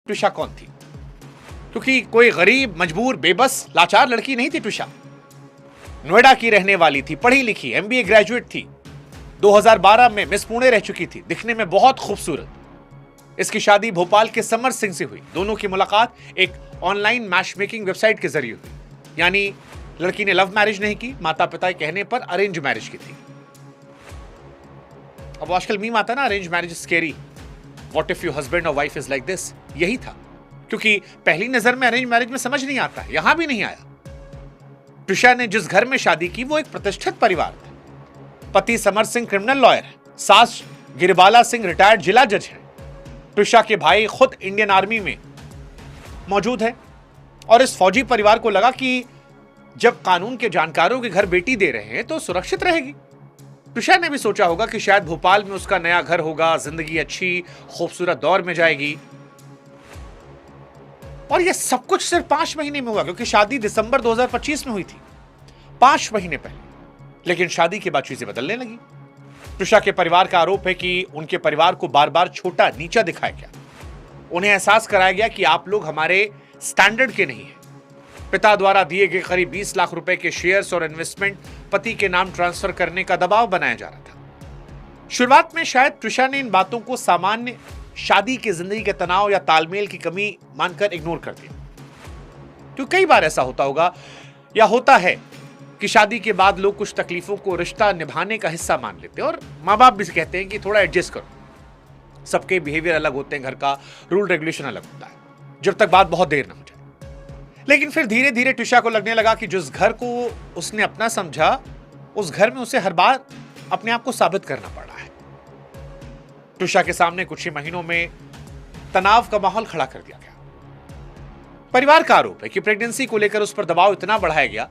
ट्विशा कौन थी, क्योंकि कोई गरीब, मजबूर, बेबस, लाचार लड़की नहीं थी ट्विशा। नोएडा की रहने वाली थी, पढ़ी लिखी, एमबीए ग्रेजुएट थी, 2012 में मिस पुणे रह चुकी थी, दिखने में बहुत खूबसूरत। इसकी शादी भोपाल के समर सिंह से हुई। दोनों की मुलाकात एक ऑनलाइन मैच मेकिंग वेबसाइट के जरिए हुई, यानी लड़की ने लव मैरिज नहीं की, माता पिता के कहने पर अरेंज मैरिज की थी। अब आजकल मीम आता है ना, arrange marriage scary, what if your husband और वाइफ इज लाइक दिस। यही था, क्योंकि पहली नजर में अरेंज मैरिज में समझ नहीं आता, यहां भी नहीं आया। ट्विशा ने जिस घर में शादी की वो एक प्रतिष्ठित परिवार था। पति समर सिंह क्रिमिनल लॉयर है, सास गिरबाला सिंह रिटायर्ड जिला जज है। ट्विशा के भाई खुद इंडियन आर्मी में मौजूद है, और इस फौजी परिवार को लगा कि जब कानून के जानकारों के घर बेटी दे रहे हैं तो सुरक्षित रहेगी। ट्विशा ने भी सोचा होगा कि शायद भोपाल में उसका नया घर होगा, जिंदगी अच्छी खूबसूरत दौर में जाएगी। और यह सब कुछ सिर्फ 5 महीने में हुआ, क्योंकि शादी दिसंबर 2025 में हुई थी, 5 महीने पहले। लेकिन शादी के बाद चीजें बदलने लगी। ट्विशा के परिवार का आरोप है कि उनके परिवार को बार बार छोटा नीचा दिखाया गया। उन्हें एहसास कराया गया कि आप लोग हमारे स्टैंडर्ड के नहीं हैं। पिता द्वारा दिए गए करीब 20 लाख रुपए के शेयर्स और इन्वेस्टमेंट पति के नाम ट्रांसफर करने का दबाव बनाया जा रहा था। शुरुआत में शायद ट्विशा ने इन बातों को सामान्य शादी की जिंदगी के तनाव या तालमेल की कमी मानकर इग्नोर कर दिया। क्योंकि कई बार ऐसा होता होगा या होता है कि शादी के बाद लोग कुछ तकलीफों को रिश्ता निभाने का हिस्सा मान लेते हैं, और माँ बाप भी कहते हैं कि थोड़ा एडजस्ट करो। सबके बिहेवियर अलग होते हैं, घर का रूल रेगुलेशन अलग होता है, जब तक बात बहुत देर ना हो जाए। लेकिन फिर धीरे धीरे ट्विशा को लगने लगा कि जिस घर को उसने अपना समझा, उस घर में उसे हर बार अपने आप को साबित करना पड़ रहा है। ट्विशा के सामने कुछ ही महीनों में तनाव का माहौल खड़ा कर दिया गया। परिवार का आरोप है कि प्रेगनेंसी को लेकर उस पर दबाव इतना बढ़ाया गया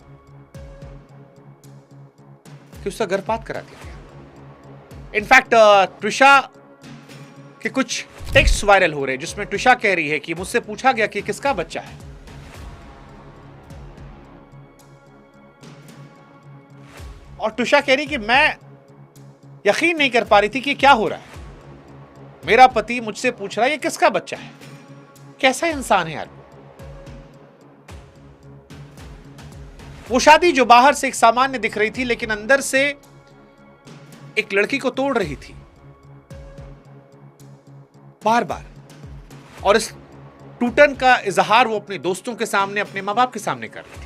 कि उसका गर्भपात करा दिया गया। इनफैक्ट ट्विशा के कुछ टेक्स्ट वायरल हो रहे हैं जिसमें ट्विशा कह रही है कि मुझसे पूछा गया कि किसका बच्चा है, और ट्विशा कह रही कि मैं यकीन नहीं कर पा रही थी कि क्या हो रहा है। मेरा पति मुझसे पूछ रहा है ये किसका बच्चा है। कैसा इंसान है यार वो शादी जो बाहर से एक सामान्य दिख रही थी, लेकिन अंदर से एक लड़की को तोड़ रही थी बार बार। और इस टूटन का इजहार वो अपने दोस्तों के सामने, अपने मां बाप के सामने कर रही थी।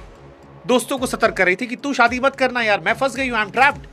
दोस्तों को सतर्क कर रही थी कि तू शादी मत करना यार, मैं फंस गई हूं, आई एम ट्रैप्ड।